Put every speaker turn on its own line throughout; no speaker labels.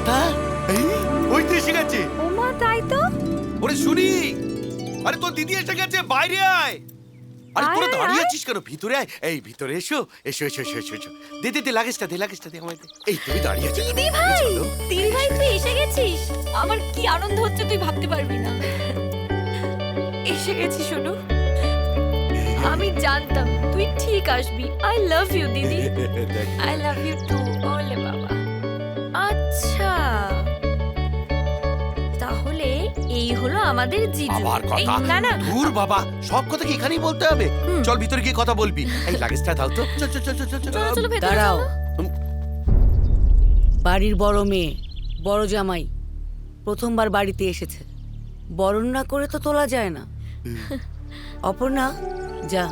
শ্রীজাতা, এই ওই তো এসে গেছে।
ওমা, তাই তো।
ওরে শুনি, আরে তোর দিদি এসে গেছে, বাইরে আয়। আরে তোরা
আয়,
দাঁড়িয়ে
আয়।
আছিস কেন? ভিতরে আয়, এই ভিতরে এসো এসো এসো এসো এসো এসো। দে দে দে, লাগেজটা দে, লাগেজটা দে আমায় দে। এই তুমি দাঁড়িয়ে আছো কেন?
দিদি ভাই,
চলো।
দিদি ভাই তুই এসে গেছিস। আমার কি আনন্দ হচ্ছে তুই ভাবতে পারবি না। এসে গেছিস শোনো। আমি জানতাম তুই ঠিক আসবি। আই লাভ ইউ দিদি। I love you too. ওলে বাবা। আচ্ছা, তাহলে এই হলো আমাদের জিজু।
আবার
এই,
কথা?
না না,
দূর বাবা, সব কথা কি এখানেই বলতে হবে? চল ভিতরে গিয়ে কথা বলবি। এই লাগেজটা দাও তো। চল চল চল চল চল
চলো চলো ভেতরে
দাঁড়াও।
চলো।
বাড়ির বড় মেয়ে, বড় জামাই প্রথমবার বাড়িতে এসেছে, বরণ না করে তো তোলা যায় না। অপর্ণা, যা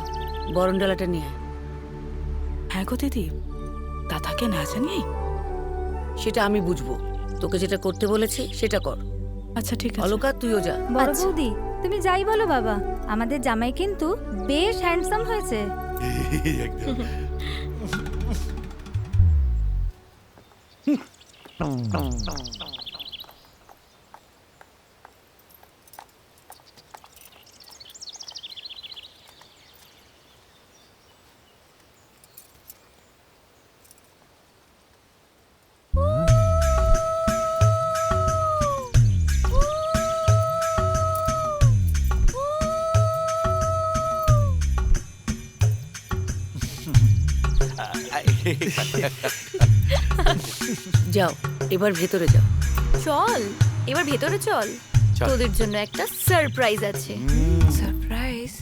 বরণ ডালাটা নিয়ে আয়।
হ্যাঁ গো দিদি, দাদাকে না জানিয়ে?
সেটা আমি বুঝবো, তোকে যেটা করতে বলেছি সেটা কর।
আচ্ছা ঠিক আছে।
অলকা, তুইও যা।
বড় বৌদি, তুমি যাই বলো বাবা, আমাদের জামাই কিন্তু বেশ হ্যান্ডসাম হয়েছে।
একদম।
যাও, এবার ভেতরে যাও।
চল এবার ভেতরে চল।
চল।
তোদের জন্য একটা সারপ্রাইজ আছে।
সারপ্রাইজ?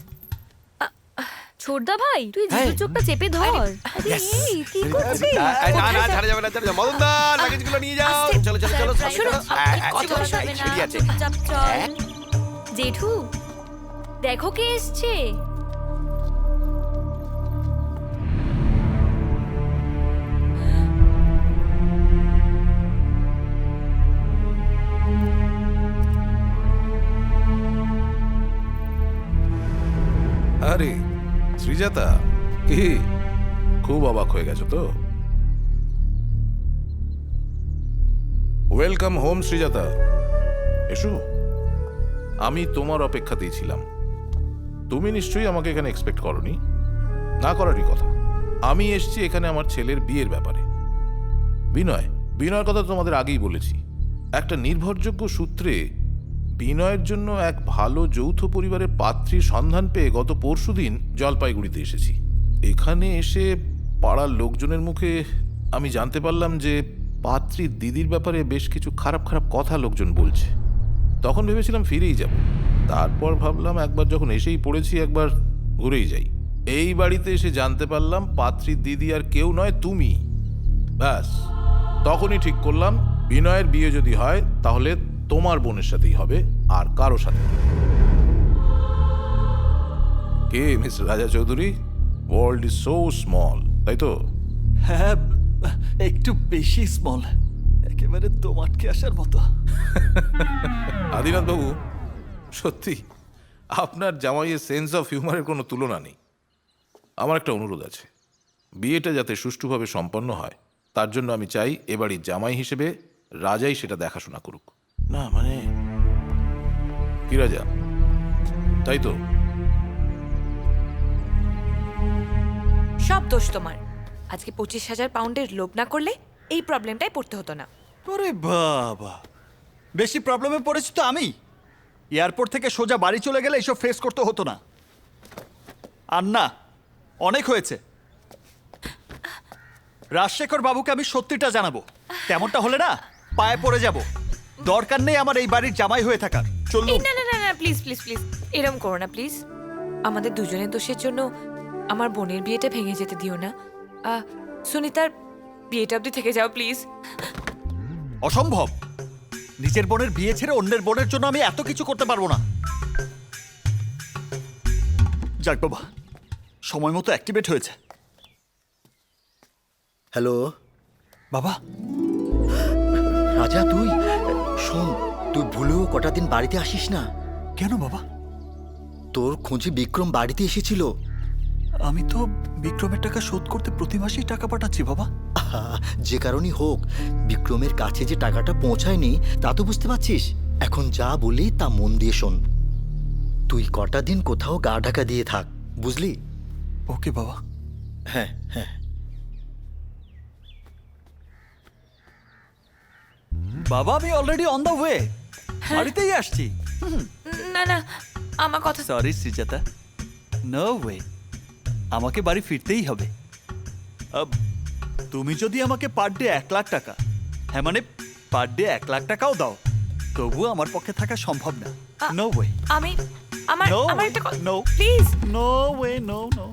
ছোটদা ভাই, তুই
হ্যাঁ।
জিজুর চোখটা চেপে ধর। আরে,
Yes!
এই, কি করছিস?
না না, ছাড়া যাবে না, ছাড়া যাবে না। মদনদা, লাগেজগুলো নিয়ে যাও।
আস্তে।
চলো চলো চলো চলো
শোনো,
চলো।
কিচ্ছু
চলো,
বলা যাবে
এই
না।
সিঁড়ি আছে।
চুপচাপ চল।
এক।
জেঠু, দেখো কে এসছে।
আরে শ্রীজাতা, কি খুব অবাক হয়ে গেছো তো? ওয়েলকাম হোম শ্রীজাতা, এসো। আমি তোমার অপেক্ষাতেই ছিলাম। তুমি নিশ্চয়ই আমাকে এখানে এক্সপেক্ট করনি, না করারই কথা। আমি এসেছি এখানে আমার ছেলের বিয়ের ব্যাপারে। বিনয়ের কথা তোমাদের আগেই বলেছি। একটা নির্ভরযোগ্য সূত্রে বিনয়ের জন্য এক ভালো যৌথ পরিবারের পাত্রীর সন্ধান পেয়ে গত পরশুদিন জলপাইগুড়িতে এসেছি। এখানে এসে পাড়ার লোকজনের মুখে আমি জানতে পারলাম যে পাত্রীর দিদির ব্যাপারে বেশ কিছু খারাপ খারাপ কথা লোকজন বলছে। তখন ভেবেছিলাম ফিরেই যাব, তারপর ভাবলাম একবার যখন এসেই পড়েছি একবার ঘুরেই যাই। এই বাড়িতে এসে জানতে পারলাম পাত্রীর দিদি আর কেউ নয়, তুমি। ব্যাস, তখনই ঠিক করলাম বিনয়ের বিয়ে যদি হয় তাহলে তোমার বোনের সাথেই হবে, আর কারো সাথে না। কে মিস রাজা Chowdhury, world is so small, তাই তো?
হ্যাঁ, একটু বেশি স্মল, একেবারে দম আটকে আসার মতো।
আদিনাথ বাবু, সত্যি আপনার জামাইয়ের সেন্স অফ হিউমারের কোনো তুলনা নেই। আমার একটা অনুরোধ আছে, বিয়েটা যাতে সুষ্ঠুভাবে সম্পন্ন হয় তার জন্য আমি চাই এবাড়ির জামাই হিসেবে রাজাই সেটা দেখাশোনা করুক। না মানে কি রাজা, তাই তো?
সব দোষ তোমার। আজকে 25,000 পাউন্ডের লোভ না করলে এই প্রবলেমটাই পড়তে হতো না।
ওরে বাবা, বেশি প্রবলেমে পড়েছি তো আমি। এয়ারপোর্ট থেকে সোজা বাড়ি চলে গেলে এসব ফেস করতে হতো না। আর না, অনেক হয়েছে। রাজশেখর বাবুকে আমি সত্যিটা জানাবো, তেমনটা হলে না পায়ে পড়ে যাব। দরকার নেই আমার এই বাড়ির জামাই হয়ে থাকার। চলুন।
এই না না না না, প্লিজ প্লিজ প্লিজ, এরম করো না প্লিজ। আমাদের দুজনের দোষের জন্য আমার বোনের বিয়েটা ভেঙে যেতে দিও না। সুনিতার বিয়েটা অবধি থেকে যাও প্লিজ।
অসম্ভব, নিজের বোনের বিয়ে ছেড়ে অন্যের বোনের জন্য আমি এত কিছু করতে পারবো না। যাক বাবা, সময় মতো অ্যাক্টিভেট হয়েছে।
হ্যালো
বাবা,
রাজা, তুই শোন, তুই ভুলেও কটা দিন বাড়িতে আসিস না।
কেন বাবা?
তোর খোঁজে বিক্রম বাড়িতে এসেছিল।
আমি তো বিক্রমের টাকা শোধ করতে প্রতি মাসেই টাকা পাঠাচ্ছি বাবা।
আহা, যে কারণেই হোক বিক্রমের কাছে যে টাকাটা পৌঁছায়নি তা তো বুঝতে পারছিস। এখন যা বলি তা মন দিয়ে শোন। তুই কটা দিন কোথাও গা ঢাকা দিয়ে থাক, বুঝলি?
ওকে বাবা।
হ্যাঁ হ্যাঁ।
বাবা আমি অলরেডি অন দ্য ওয়ে, বাড়িতেই আসছি।
না না, আমার কথা
সরি শ্রীজাতা, নো ওয়ে, আমাকে বাড়ি ফিরতেই হবে। তুমি যদি আমাকে পার ডে 1,00,000 টাকা, হ্যাঁ মানে পার ডে 1,00,000 টাকাও দাও, তবুও আমার পক্ষে থাকা সম্ভব না। নো ওয়ে,
আমি আমার
No,
আমার একটা
no.
Please.
No way, no no.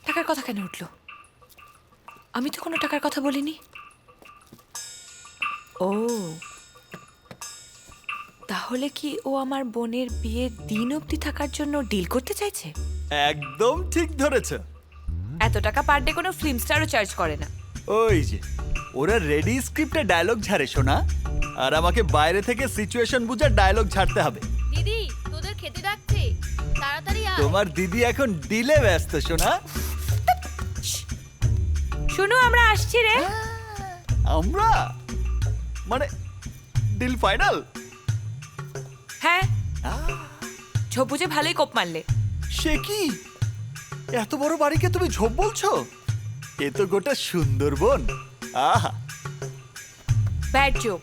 টাকার কথা কেন উঠলো? আমি তো কোনো টাকার কথা বলিনি। ও, তাহলে কি ও আমার বোনের বিয়ের দিন অবধি থাকার জন্য ডিল করতে চাইছে?
একদম ঠিক ধরেছ।
এত টাকা পার ডে কোনো ফিল্ম স্টারও চার্জ করে না।
ওই যে ওরা রেডি স্ক্রিপ্টে ডায়লগ ঝাড়ে শোনা, আর আমাকে বাইরে থেকে সিচুয়েশন বুঝে ডায়লগ ঝাড়তে হবে।
দিদি তোদের খেতে ডাকছে, তাড়াতাড়ি আয়।
তোমার দিদি এখন ডিলে ব্যস্ত শোনা।
শুনো, আমরা আসছি রে।
আমরা মানে ডিল ফাইনাল?
হ্যাঁ, ঝোপুজে ভালোই কোপ মারলে।
সে কি, এত বড় বাড়িকে তুমি ঝোপ বলছো? এ তো গোটা সুন্দরবন। আহা,
ব্যাড জোক।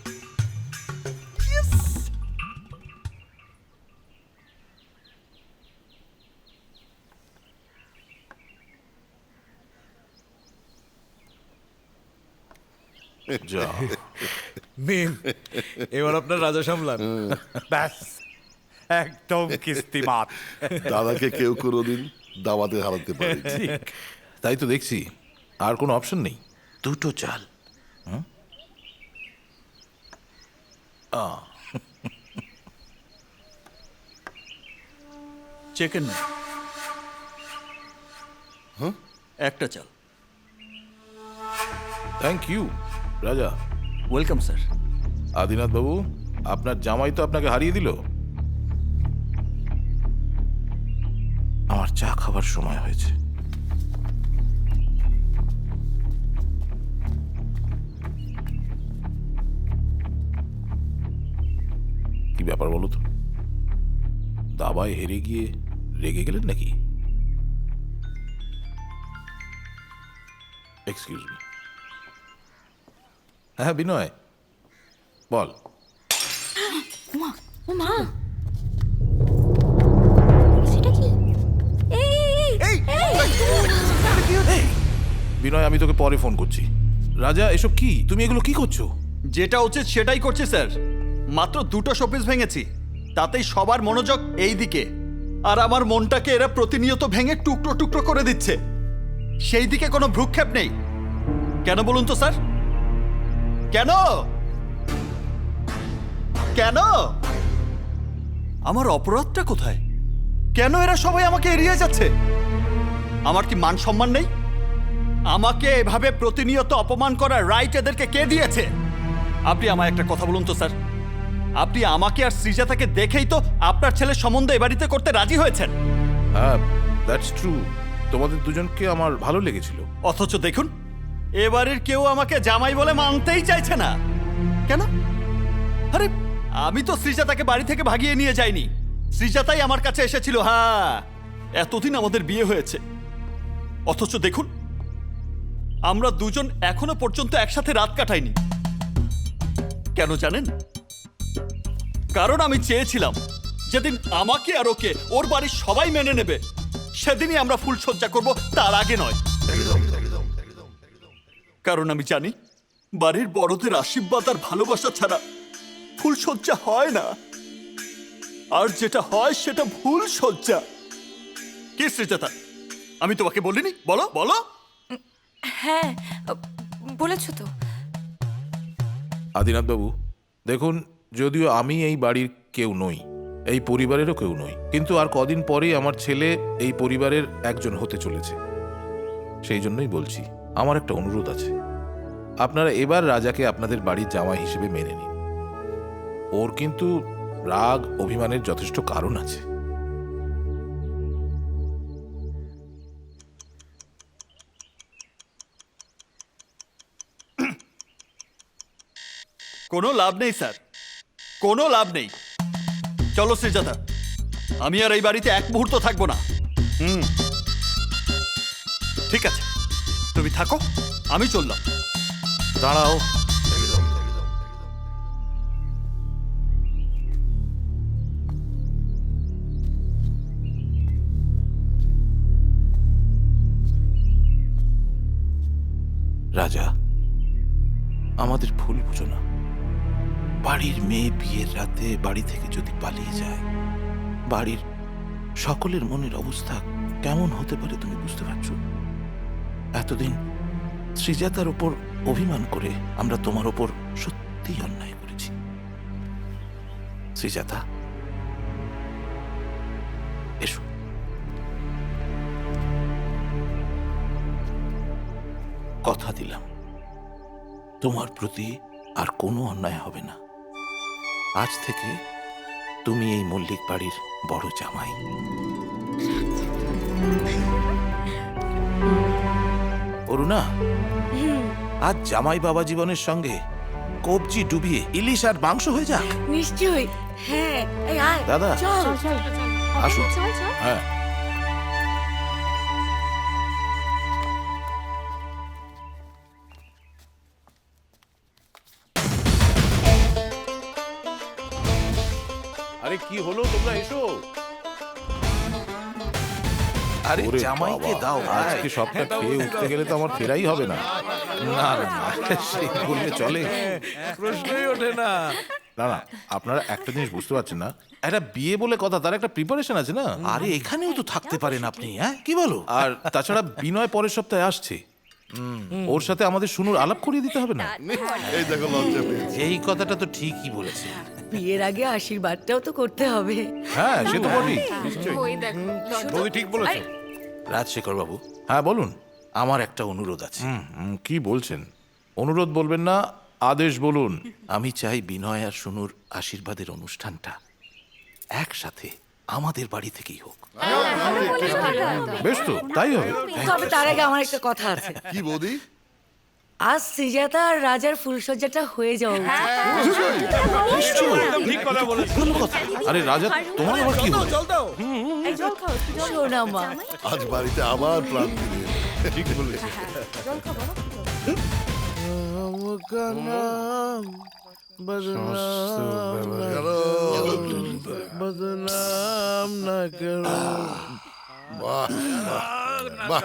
যা
নিন, এবার আপনার রাজা সামলান। ব্যাস, একদম কিস্তিমাত।
দাদাকে কেউ কোনোদিন দাওয়াতে হারাতে পারে।
তাই তো দেখছি, আর কোনো অপশন নেই। দুটো চাল।
চিকেন একটা চাল।
Thank you Raja.
Welcome sir.
Adinath babu, আপনার জামাই তো আপনাকে হারিয়ে দিল। আমার চা খাবার সময় হয়েছে। কি ব্যাপার বলো তো? দাবায় হেরে গিয়ে রেগে গেলেন নাকি? Excuse me. হ্যাঁ বিনয়, বল।
ও মা, সেটা কি?
বিনয়, আমি তোকে পরে ফোন করছি। রাজা, এসব কি? তুমি এগুলো কি করছো?
যেটা উচিত সেটাই করছি স্যার। মাত্র 2টো শোপিস ভেঙেছি, তাতেই সবার মনোযোগ এই দিকে, আর আমার মনটাকে এরা প্রতিনিয়ত ভেঙে টুকরো টুকরো করে দিচ্ছে। সেই দিকে কোনো ভ্রুক্ষেপ নেই। কেন বলুন তো স্যার, কেন? কেন? আমার অপরাধটা কোথায়? কেন এরা সবাই আমাকে এড়িয়ে যাচ্ছে? আমার কি মান সম্মান নেই? আমাকে এভাবে প্রতিনিয়ত অপমান করার রাইট এদেরকে কে দিয়েছে? আপনি আমায় একটা কথা বলুন তো স্যার, আপনি আমাকে আর সৃজাতাকে দেখেই তো আপনার ছেলের সম্বন্ধে এ বাড়িতে করতে রাজি হয়েছেন।
হ্যাঁ, দ্যাটস ট্রু। তোমাদের দুজনকে আমার ভালো লেগেছিল।
অথচ দেখুন, এবারের কেউ আমাকে জামাই বলে মানতেই চাইছে না। কেন? আরে আমি তো সৃজাতাকে বাড়ি থেকে ভাগিয়ে নিয়ে যাইনি, সৃজাতাই আমার কাছে এসেছিল। হ্যাঁ, এতদিন আমাদের বিয়ে হয়েছে, অথচ দেখুন আমরা দুজন এখনো পর্যন্ত একসাথে রাত কাটাইনি। কেন জানেন? কারণ আমি চেয়েছিলাম যেদিন আমাকে আর ওকে ওর বাড়ির সবাই মেনে নেবে, সেদিনই আমরা ফুলসজ্জা করব, তার আগে নয়। কারণ আমি জানি বাড়ির বড়দের আশীর্বাদ আর ভালোবাসা ছাড়া ফুলসজ্জা হয় না, আর যেটা হয় সেটা ফুলসজ্জা। কি সৃজাতা, আমি তোমাকে বলিনি? বলো বলো।
হ্যাঁ, বলেছো তো।
আদিনাথ বাবু, দেখুন, যদিও আমি এই বাড়ির কেউ নই, এই পরিবারেরও কেউ নই, কিন্তু আর কদিন পরেই আমার ছেলে এই পরিবারের একজন হতে চলেছে। সেই জন্যই বলছি, আমার একটা অনুরোধ আছে। আপনারা এবার রাজাকে আপনাদের বাড়ির জামাই হিসেবে মেনে নিন। ওর কিন্তু রাগ অভিমানের যথেষ্ট কারণ আছে।
কোনো লাভ নেই স্যার, কোনো লাভ নেই। চলো শ্রীজাতা, আমি আর এই বাড়িতে এক মুহূর্ত থাকবো না। ঠিক আছে, তুমি থাকো, আমি চললাম।
দাঁড়াও, রাজা, আমাদের ভুল বুঝো না। বাড়ির মেয়ে বিয়ের রাতে বাড়ি থেকে যদি পালিয়ে যায়, বাড়ির সকলের মনের অবস্থা কেমন হতে পারে তুমি বুঝতে পারছো? এতদিন শ্রীজাতার ওপর অভিমান করে আমরা তোমার ওপর সত্যিই অন্যায় করেছি। শ্রীজাতা, এসো। কথা দিলাম, তোমার প্রতি আর কোনো অন্যায় হবে না। আজ থেকে তুমি এই মল্লিক বাড়ির বড় জামাই। অরুণা, আজ জামাই বাবা জীবনের সঙ্গে কবজি ডুবিয়ে ইলিশ আর মাংস হয়ে যাক।
নিশ্চয়ই, হ্যাঁ। এই আয়,
দাদা,
চল।
আসুন। হ্যাঁ, আরে কি হলো, তোমরা এসো। আরে
ওরে
জামাইকে
বাবা,
দাও,
আজকে
সবটা খেয়ে উঠতে গেলে তো আমার ফেরাই হবে না। না না না, সেই বললে চলে? প্রশ্নই ওঠে না। না না, আপনারা একটা জিনিস বুঝতে পারছেন না, একটা বিয়ে বলে কথা, তার একটা প্রিপারেশন আছে না। আরে এখানেও তো থাকতে পারেন আপনি, হ্যাঁ কি বলো? আর তাছাড়া বিনয় পরের সপ্তাহে আসছে, ওর সাথে আমাদের শুনুর আলাপ করিয়ে দিতে হবে না?
এই দেখো লজ্জা পেয়েছে।
এই কথাটা তো ঠিকই বলেছে।
বিয়ের আগে আশীর্বাদটাও তো করতে হবে।
হ্যাঁ, সে তো বটেই।
ওই দেখো
বৌদি ঠিক বলেছে। রাজশেখর বাবু, হ্যাঁ বলুন। আমার একটা অনুরোধ আছে। কি বলছেন? অনুরোধ বলবেন না, আদেশ বলুন। আমি চাই বিনয় আর শুনুর আশীর্বাদের অনুষ্ঠানটা একসাথে আমাদের বাড়ি থেকেই হোক। বেশ তো, তাই হবে।
তবে তার আগে আমার একটা কথা আছে।
কি বৌদি?
আজ শ্রীজাতা আর রাজার ফুলসজ্জাটা হয়ে যাওয়া উচিত।
কোনো কথা। আরে রাজা, তোমার আবার কি হলো?
শোনা মা,
আজ বাড়িতে আবার প্রাণ ফিরে এলো। ঠিক বলেছে। বাহ, বাহ।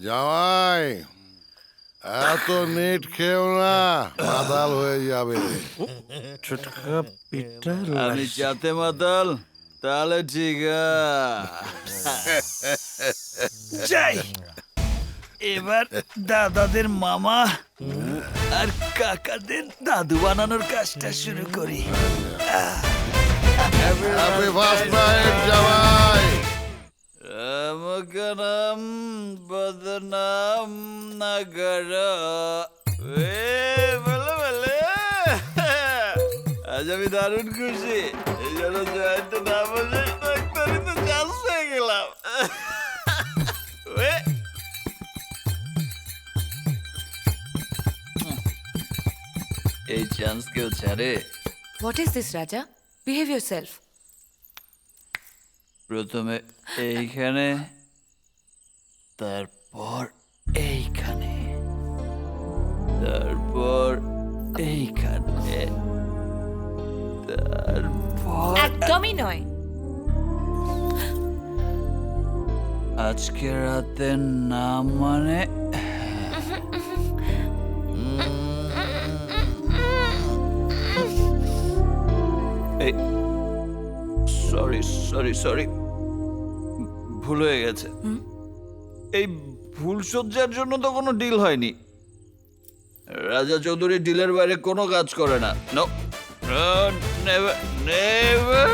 জামাই, এত নেট খেও না, মাতাল হয়ে যাবে।
আমি যাতে মাতাল, তাহলে ঠিক যাই। এবার দাদাদের মামা আর কাকাদের দাদু বানানোর কাজটা শুরু করি।
হ্যাপি ফার্স্ট নাইট জামাই।
আমাকে নাম বদনাম না করো। বলে বলে আজ আমি দারুণ খুশি। এই জন্য জয়ন্ত না বসে ডাক্তারি তো চান্স হয়ে গেলাম। এই চান্স কেউ ছাড়ে?
হোয়াট ইজ দিস রাজা? Behave yourself.
প্রথমে এইখানে, তারপর এইখানে, তারপর এইখানে, তারপর
একদমই নয়।
আজকে রাতে না মানে সরি সরি সরি, ভুল হয়ে গেছে। এই ভুল সজ্জার জন্য তো কোনো ডিল হয়নি। রাজা চৌধুরী ডিলের বাইরে কোনো কাজ করে না। No, never never.